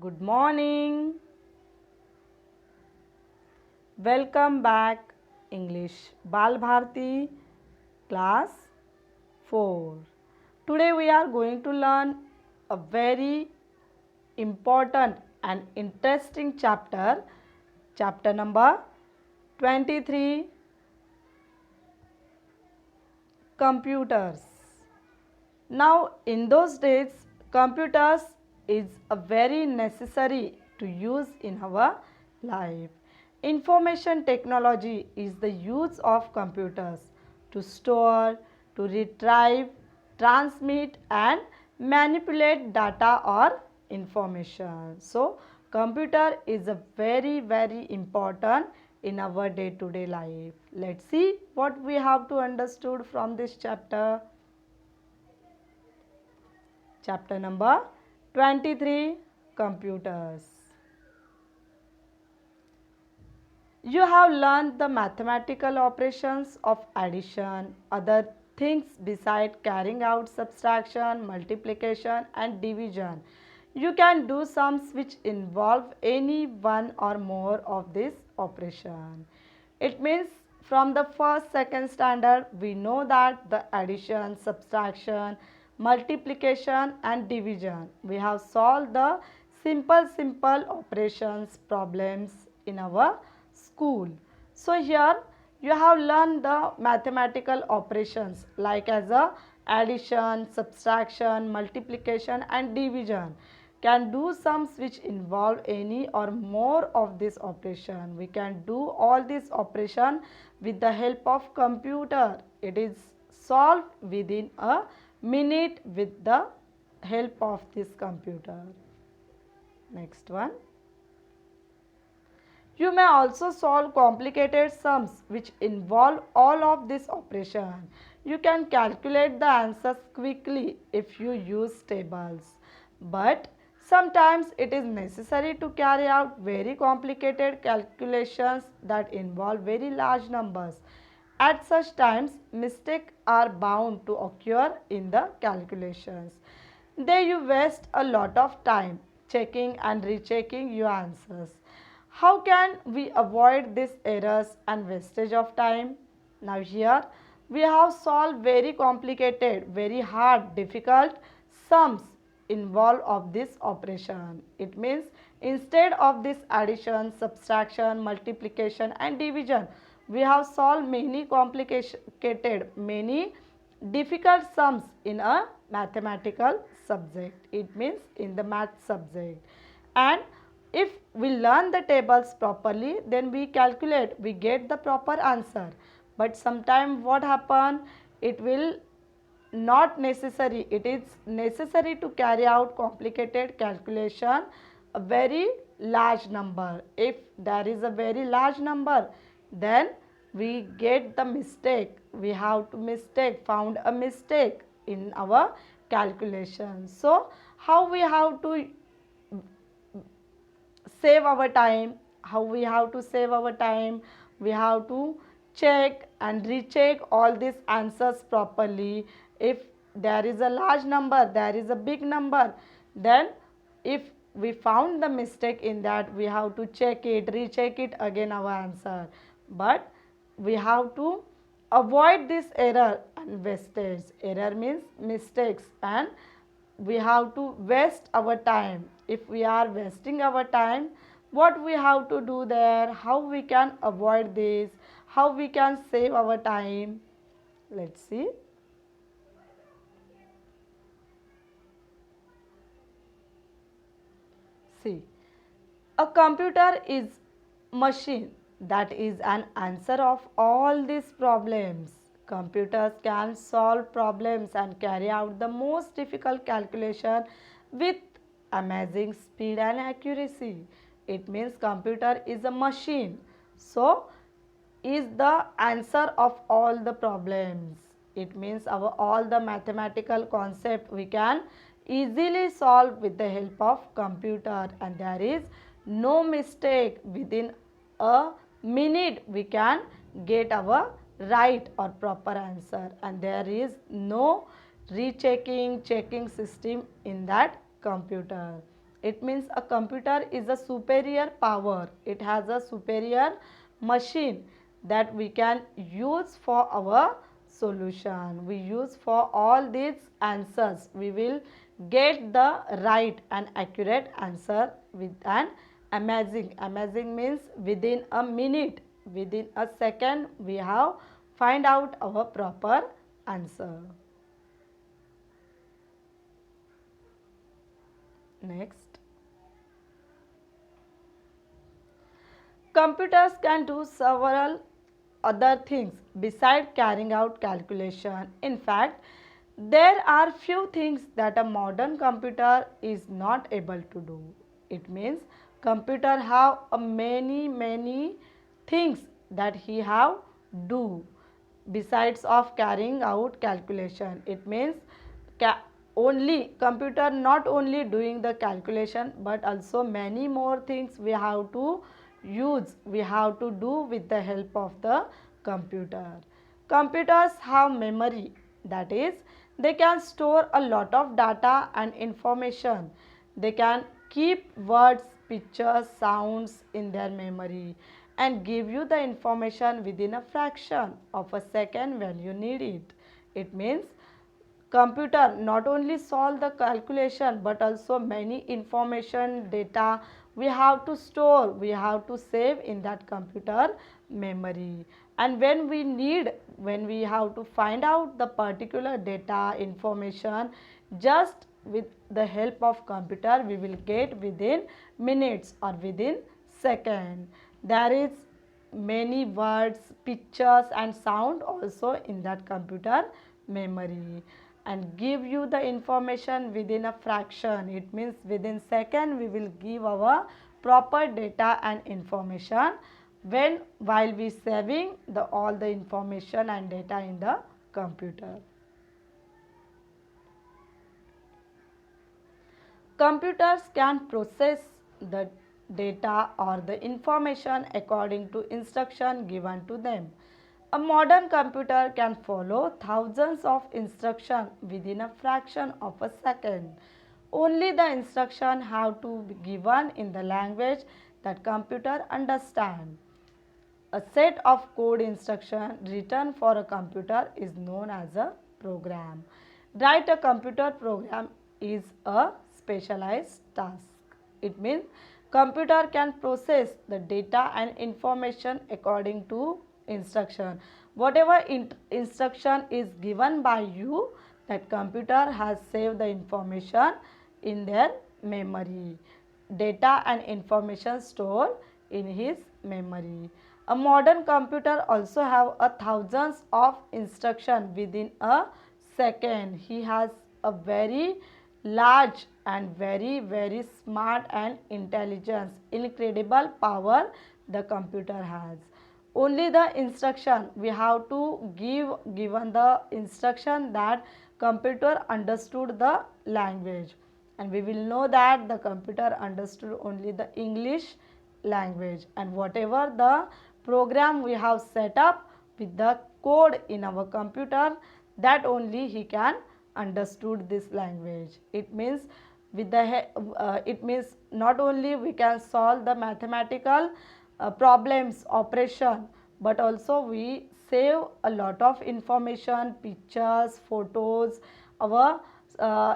Good morning. Welcome back English Bal Bharti class 4. Today we are going to learn a very important and interesting chapter number 23, computers. Now, in those days, computers is a very necessary to use in our life. Information technology is the use of computers to store, to retrieve, transmit and manipulate data or information. So, computer is a very important in our day to day life. Let's see what we have to understood from this chapter. Chapter number 23, computers. You have learned the mathematical operations of addition, other things beside carrying out subtraction, multiplication and division. You can do sums which involve any one or more of this operation. It means from the first, second standard, we know that the addition, subtraction, multiplication and division. We have solved the simple operations problems in our school. So here you have learned the mathematical operations like as a addition, subtraction, multiplication and division. Can do sums which involve any or more of this operation. We can do all this operation with the help of computer. It is solved within a minute with the help of this computer. Next one. You may also solve complicated sums which involve all of this operation. You can calculate the answers quickly if you use tables. But sometimes it is necessary to carry out very complicated calculations that involve very large numbers. At such times, mistakes are bound to occur in the calculations. There you waste a lot of time checking and rechecking your answers. How can we avoid these errors and wastage of time? Now here we have solved very complicated, very hard, difficult sums involved of this operation. It means instead of this addition, subtraction, multiplication and division, we have solved many complicated, many difficult sums in a mathematical subject. It means in the math subject. And if we learn the tables properly, then we calculate, we get the proper answer. But sometimes what happen, it will not necessary, it is necessary to carry out complicated calculation a very large number. If there is a very large number, then we get the mistake, we have to found a mistake in our calculation. So how we have to save our time, how we have to save our time, we have to check and recheck all these answers properly. If there is a large number, there is a big number, then if we found the mistake in that, we have to check it, recheck it again our answer. But we have to avoid this error and wastage. Error means mistakes, and we have to waste our time. If we are wasting our time, what we have to do there, how we can avoid this, how we can save our time? Let's see. See, a computer is machine that is an answer of all these problems. Computers can solve problems and carry out the most difficult calculation with amazing speed and accuracy. It means computer is a machine. So, is the answer of all the problems. It means our all the mathematical concept we can easily solve with the help of computer, and there is no mistake. Within a minute we can get our right or proper answer, and there is no rechecking checking system in that computer. It means a computer is a superior power. It has a superior machine that we can use for our solution. We use for all these answers. We will get the right and accurate answer with an amazing means within a minute, within a second we have find out our proper answer. Next, computers can do several other things besides carrying out calculation. In fact, there are few things that a modern computer is not able to do. It means computer have a many things that he have do besides of carrying out calculation. It means only computer not only doing the calculation but also many more things we have to use, we have to do with the help of the computer. Computers have memory, that is they can store a lot of data and information. They can keep words, pictures, sounds in their memory and give you the information within a fraction of a second when you need it. It means computer not only solve the calculation but also many information data we have to store, we have to save in that computer memory. And when we need, when we have to find out the particular data information, just with the help of computer we will get within minutes or within second. There is many words, pictures and sound also in that computer memory and give you the information within a fraction. It means within second we will give our proper data and information when while we saving the all the information and data in the computer. Computers can process the data or the information according to instruction given to them. A modern computer can follow thousands of instructions within a fraction of a second. Only the instruction have to be given in the language that computer understand. A set of code instruction written for a computer is known as a program. Write a computer program is a specialized task. It means computer can process the data and information according to instruction. Whatever instruction is given by you, that computer has saved the information in their memory. Data and information stored in his memory. A modern computer also have a thousands of instruction within a second. He has a very large and very smart and intelligence, incredible power the computer has. Only the instruction we have to given the instruction that computer understood the language, and we will know that the computer understood only the English language, and whatever the program we have set up with the code in our computer, that only he can understood this language. It means with the it means not only we can solve the mathematical problems operation but also we save a lot of information, pictures, photos, our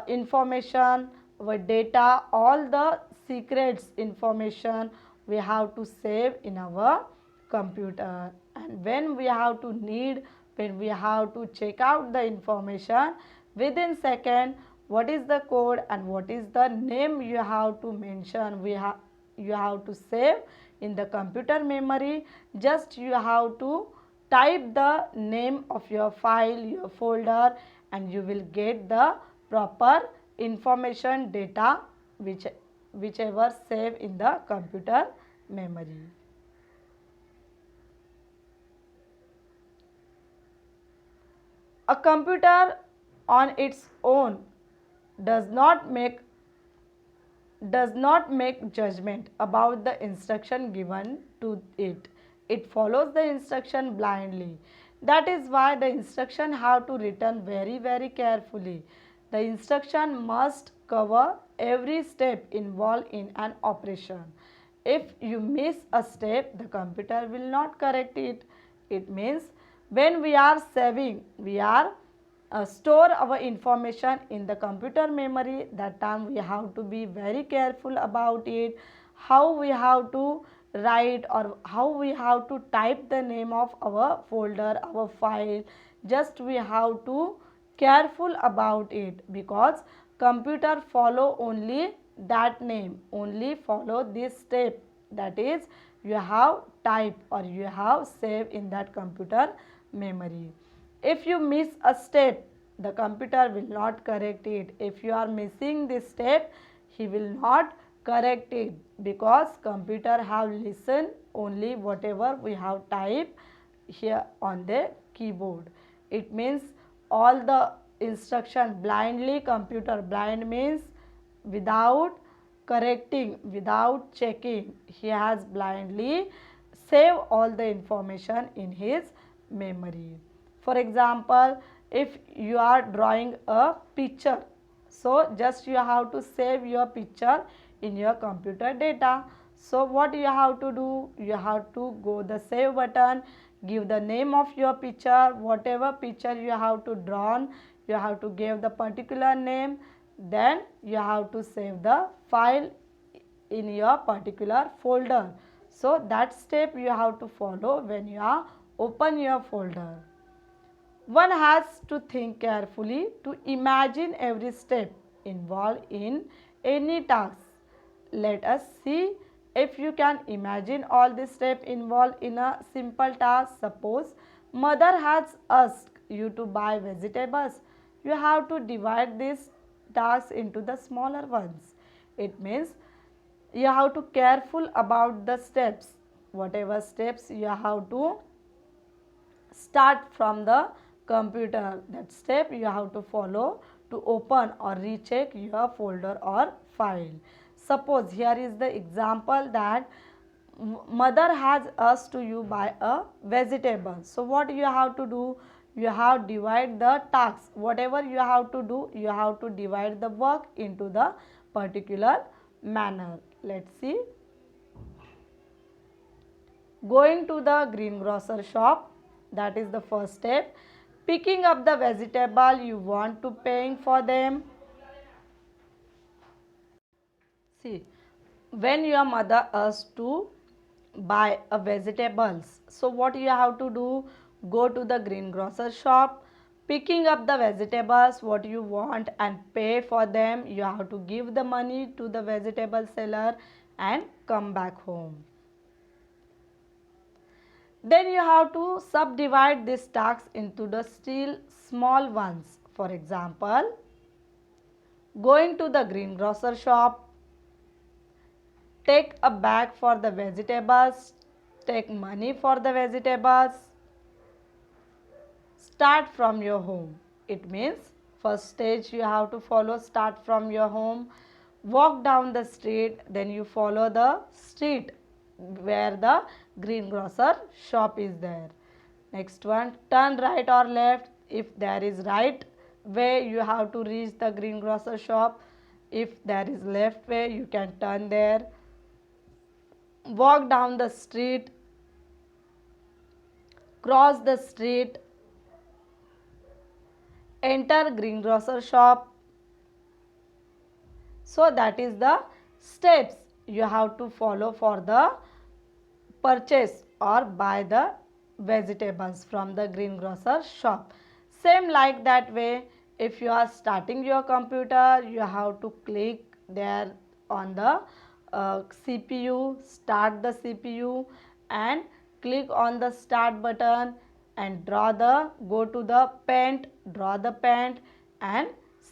information, our data, all the secrets information we have to save in our computer. And when we have to need, when we have to check out the information within second, what is the code and what is the name you have to mention, you have to save in the computer memory. Just you have to type the name of your file, your folder, and you will get the proper information data whichever save in the computer memory. A computer on its own does not make judgment about the instruction given to it. It follows the instruction blindly. That is why the instruction have to written very carefully. The instruction must cover every step involved in an operation. If you miss a step, the computer will not correct it. It means when we are saving, we are store our information in the computer memory. That time we have to be very careful about it, how we have to write or how we have to type the name of our folder, our file. Just we have to careful about it, because computer follow only that name, only follow this step, that is you have type or you have save in that computer memory. If you miss a step, the computer will not correct it. If you are missing this step, he will not correct it, because computer have listened only whatever we have typed here on the keyboard. It means all the instruction blindly, computer blind means without correcting, without checking, he has blindly save all the information in his memory. For example, if you are drawing a picture, so just you have to save your picture in your computer data. So what you have to do, you have to go the save button, give the name of your picture, whatever picture you have to draw, you have to give the particular name, then you have to save the file in your particular folder. So that step you have to follow when you are open your folder. One has to think carefully to imagine every step involved in any task. Let us see if you can imagine all the steps involved in a simple task. Suppose mother has asked you to buy vegetables. You have to divide this task into the smaller ones. It means you have to careful about the steps. Whatever steps you have to start from the computer, that step you have to follow to open or recheck your folder or file. Suppose here is the example that mother has asked to you buy a vegetable. So what you have to do, you have divide the tasks, whatever you have to do, you have to divide the work into the particular manner. Let's see. Going to the greengrocer shop, that is the first step. Picking up the vegetable you want to paying for them. See, when your mother asks to buy a vegetables, so what you have to do, go to the greengrocer shop, picking up the vegetables what you want and pay for them. You have to give the money to the vegetable seller and come back home. Then you have to subdivide this task into the still small ones. For example, going to the greengrocer shop, take a bag for the vegetables, take money for the vegetables, start from your home. It means first stage you have to follow, start from your home, walk down the street, then you follow the street where the greengrocer shop is there. Next one, turn right or left. If there is right way, you have to reach the greengrocer shop. If there is left way, you can turn there. Walk down the street, cross the street, enter greengrocer shop. So that is the steps you have to follow for the purchase or buy the vegetables from the greengrocer shop. Same like that way, if you are starting your computer, you have to click there on the CPU, start the CPU and click on the start button and go to the paint, draw the paint and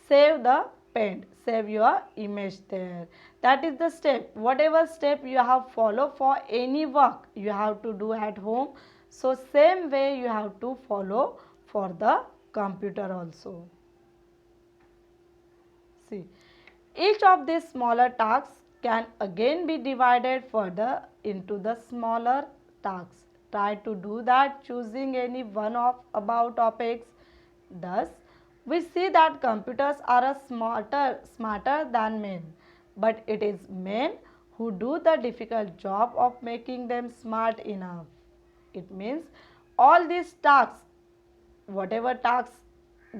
save the paint, save your image there. That is the step. Whatever step you have follow for any work you have to do at home, so same way you have to follow for the computer also. See, each of these smaller tasks can again be divided further into the smaller tasks. Try to do that choosing any one of above topics. Thus, We see that computers are a smarter than men, but it is men who do the difficult job of making them smart enough. It means all these tasks, whatever tasks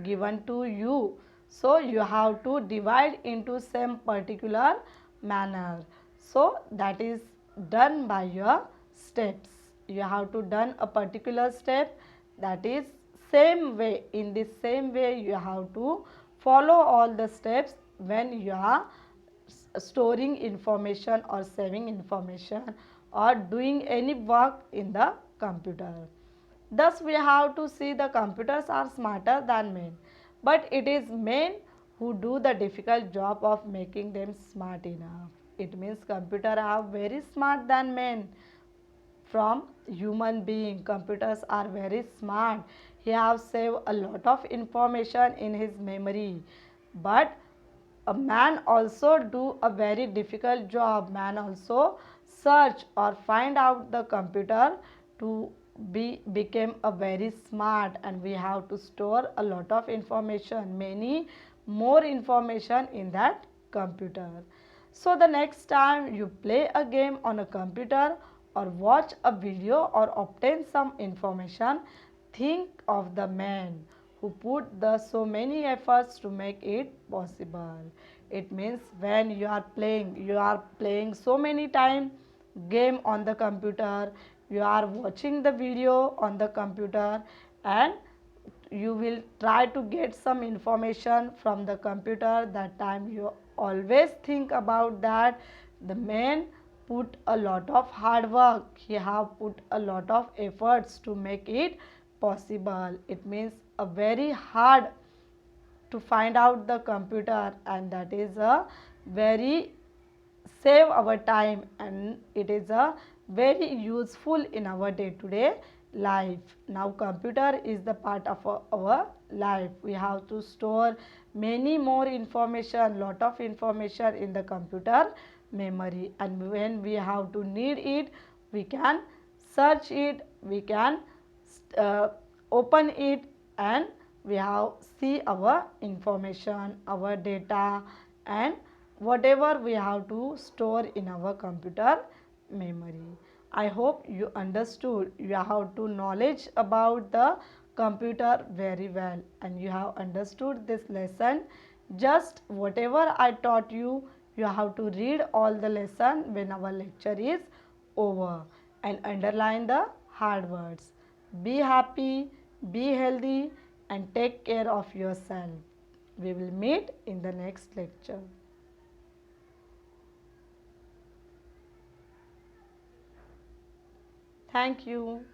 given to you, so you have to divide into some particular manner, so that is done by your steps. You have to done a particular step, that is same way, in the same way you have to follow all the steps when you are storing information or saving information or doing any work in the computer. Thus, we have to see the computers are smarter than men, but it is men who do the difficult job of making them smart enough. It means computer are very smart than men. From human being, computers are very smart. He have saved a lot of information in his memory, but a man also do a very difficult job. Man also search or find out the computer to be became a very smart, and we have to store a lot of information, many more information in that computer. So the next time you play a game on a computer or watch a video or obtain some information, think of the man who put the so many efforts to make it possible. It means when you are playing so many time game on the computer, you are watching the video on the computer, and you will try to get some information from the computer. That time you always think about that the man put a lot of hard work, he have put a lot of efforts to make it possible. It means a very hard to find out the computer, and that is a very save our time, and it is a very useful in our day to day life. Now computer is the part of our life. We have to store many more information, lot of information in the computer memory, and when we have to need it, we can search it, we can uh, open it, and we have see our information, our data, and whatever we have to store in our computer memory. I hope you understood, you have to knowledge about the computer very well, and you have understood this lesson. Just whatever I taught you, you have to read all the lesson when our lecture is over, and underline the hard words. Be happy, be healthy, and take care of yourself. We will meet in the next lecture. Thank you.